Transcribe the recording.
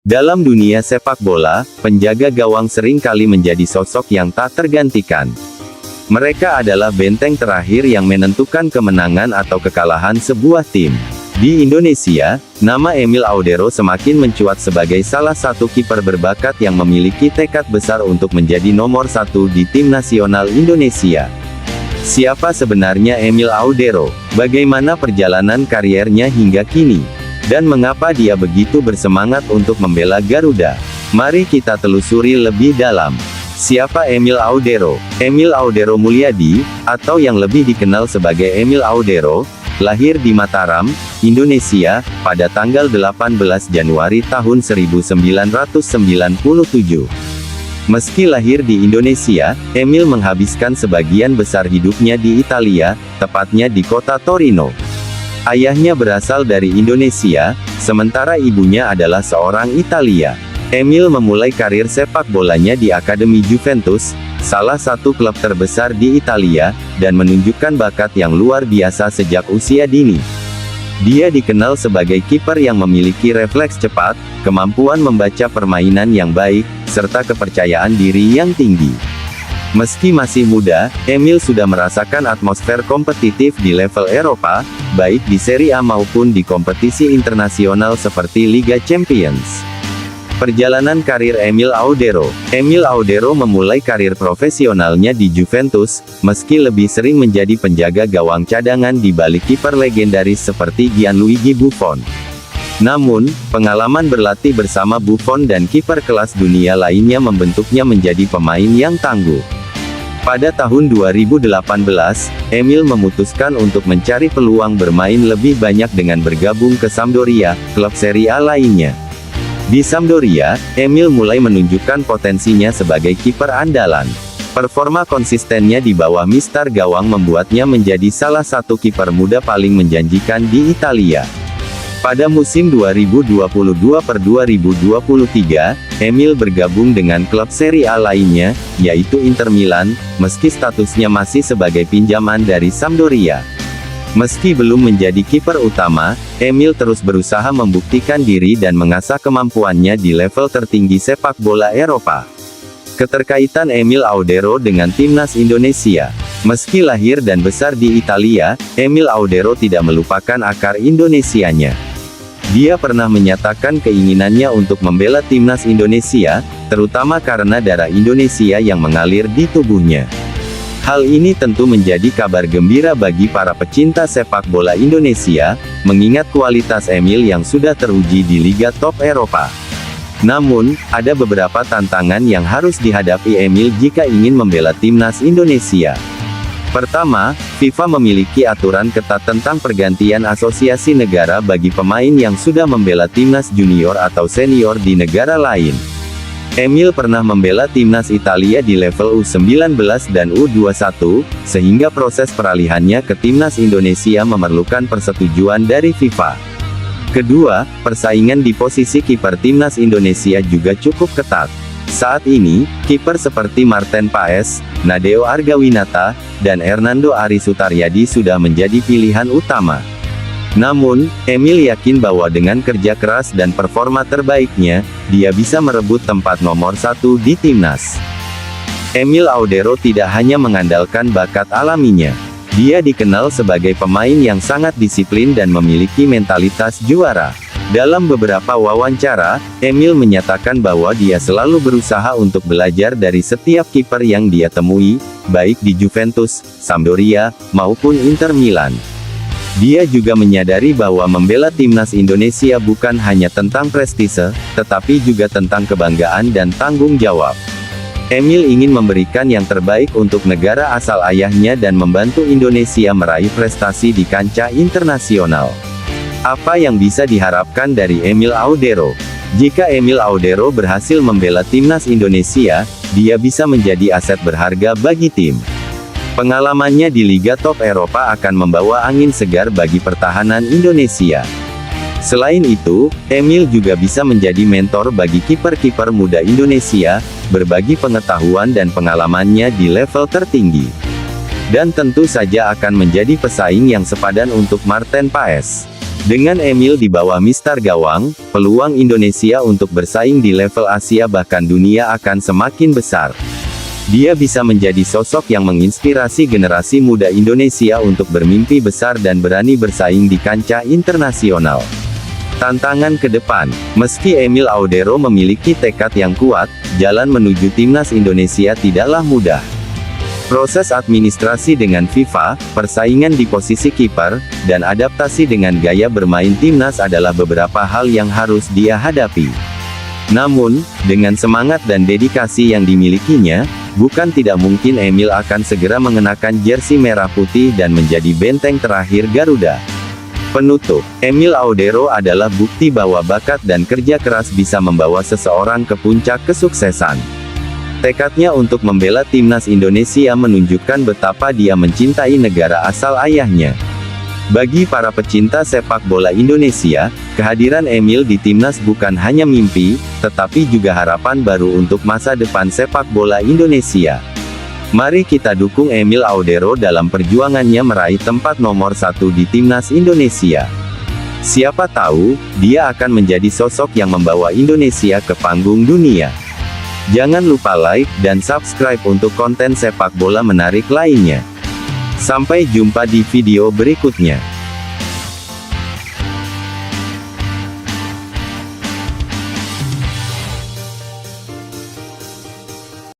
Dalam dunia sepak bola, penjaga gawang sering kali menjadi sosok yang tak tergantikan. Mereka adalah benteng terakhir yang menentukan kemenangan atau kekalahan sebuah tim. Di Indonesia, nama Emil Audero semakin mencuat sebagai salah satu kiper berbakat yang memiliki tekad besar untuk menjadi nomor satu di tim nasional Indonesia. Siapa sebenarnya Emil Audero? Bagaimana perjalanan kariernya hingga kini? Dan mengapa dia begitu bersemangat untuk membela Garuda? Mari kita telusuri lebih dalam. Siapa Emil Audero? Emil Audero Mulyadi, atau yang lebih dikenal sebagai Emil Audero, lahir di Mataram, Indonesia, pada tanggal 18 Januari tahun 1997. Meski lahir di Indonesia, Emil menghabiskan sebagian besar hidupnya di Italia, tepatnya di kota Torino. Ayahnya berasal dari Indonesia, sementara ibunya adalah seorang Italia. Emil memulai karir sepak bolanya di Akademi Juventus, salah satu klub terbesar di Italia, dan menunjukkan bakat yang luar biasa sejak usia dini. Dia dikenal sebagai kiper yang memiliki refleks cepat, kemampuan membaca permainan yang baik, serta kepercayaan diri yang tinggi. Meski masih muda, Emil sudah merasakan atmosfer kompetitif di level Eropa, baik di Serie A maupun di kompetisi internasional seperti Liga Champions. Perjalanan karir Emil Audero. Emil Audero memulai karir profesionalnya di Juventus, meski lebih sering menjadi penjaga gawang cadangan di balik kiper legendaris seperti Gianluigi Buffon. Namun, pengalaman berlatih bersama Buffon dan kiper kelas dunia lainnya membentuknya menjadi pemain yang tangguh. Pada tahun 2018, Emil memutuskan untuk mencari peluang bermain lebih banyak dengan bergabung ke Sampdoria, klub Serie A lainnya. Di Sampdoria, Emil mulai menunjukkan potensinya sebagai kiper andalan. Performa konsistennya di bawah mistar gawang membuatnya menjadi salah satu kiper muda paling menjanjikan di Italia. Pada musim 2022-2023, Emil bergabung dengan klub Serie A lainnya, yaitu Inter Milan, meski statusnya masih sebagai pinjaman dari Sampdoria. Meski belum menjadi kiper utama, Emil terus berusaha membuktikan diri dan mengasah kemampuannya di level tertinggi sepak bola Eropa. Keterkaitan Emil Audero dengan timnas Indonesia. Meski lahir dan besar di Italia, Emil Audero tidak melupakan akar Indonesianya. Dia pernah menyatakan keinginannya untuk membela timnas Indonesia, terutama karena darah Indonesia yang mengalir di tubuhnya. Hal ini tentu menjadi kabar gembira bagi para pecinta sepak bola Indonesia, mengingat kualitas Emil yang sudah teruji di liga top Eropa. Namun, ada beberapa tantangan yang harus dihadapi Emil jika ingin membela timnas Indonesia. Pertama, FIFA memiliki aturan ketat tentang pergantian asosiasi negara bagi pemain yang sudah membela timnas junior atau senior di negara lain. Emil pernah membela timnas Italia di level U19 dan U21, sehingga proses peralihannya ke timnas Indonesia memerlukan persetujuan dari FIFA. Kedua, persaingan di posisi kiper timnas Indonesia juga cukup ketat. Saat ini, kiper seperti Marten Paes, Nadeo Argawinata, dan Hernando Ari Sutaryadi sudah menjadi pilihan utama. Namun, Emil yakin bahwa dengan kerja keras dan performa terbaiknya, dia bisa merebut tempat nomor satu di timnas. Emil Audero tidak hanya mengandalkan bakat alaminya. Dia dikenal sebagai pemain yang sangat disiplin dan memiliki mentalitas juara. Dalam beberapa wawancara, Emil menyatakan bahwa dia selalu berusaha untuk belajar dari setiap kiper yang dia temui, baik di Juventus, Sampdoria, maupun Inter Milan. Dia juga menyadari bahwa membela timnas Indonesia bukan hanya tentang prestise, tetapi juga tentang kebanggaan dan tanggung jawab. Emil ingin memberikan yang terbaik untuk negara asal ayahnya dan membantu Indonesia meraih prestasi di kancah internasional. Apa yang bisa diharapkan dari Emil Audero? Jika Emil Audero berhasil membela timnas Indonesia, dia bisa menjadi aset berharga bagi tim. Pengalamannya di Liga Top Eropa akan membawa angin segar bagi pertahanan Indonesia. Selain itu, Emil juga bisa menjadi mentor bagi kiper-kiper muda Indonesia, berbagi pengetahuan dan pengalamannya di level tertinggi. Dan tentu saja akan menjadi pesaing yang sepadan untuk Marten Paes. Dengan Emil di bawah Mister Gawang, peluang Indonesia untuk bersaing di level Asia bahkan dunia akan semakin besar. Dia bisa menjadi sosok yang menginspirasi generasi muda Indonesia untuk bermimpi besar dan berani bersaing di kancah internasional. Tantangan ke depan. Meski Emil Audero memiliki tekad yang kuat, jalan menuju timnas Indonesia tidaklah mudah. Proses administrasi dengan FIFA, persaingan di posisi kiper, dan adaptasi dengan gaya bermain timnas adalah beberapa hal yang harus dia hadapi. Namun, dengan semangat dan dedikasi yang dimilikinya, bukan tidak mungkin Emil akan segera mengenakan jersey merah putih dan menjadi benteng terakhir Garuda. Penutup, Emil Audero adalah bukti bahwa bakat dan kerja keras bisa membawa seseorang ke puncak kesuksesan. Tekadnya untuk membela timnas Indonesia menunjukkan betapa dia mencintai negara asal ayahnya. Bagi para pecinta sepak bola Indonesia, kehadiran Emil di timnas bukan hanya mimpi, tetapi juga harapan baru untuk masa depan sepak bola Indonesia. Mari kita dukung Emil Audero dalam perjuangannya meraih tempat nomor 1 di timnas Indonesia. Siapa tahu, dia akan menjadi sosok yang membawa Indonesia ke panggung dunia. Jangan lupa like dan subscribe untuk konten sepak bola menarik lainnya. Sampai jumpa di video berikutnya.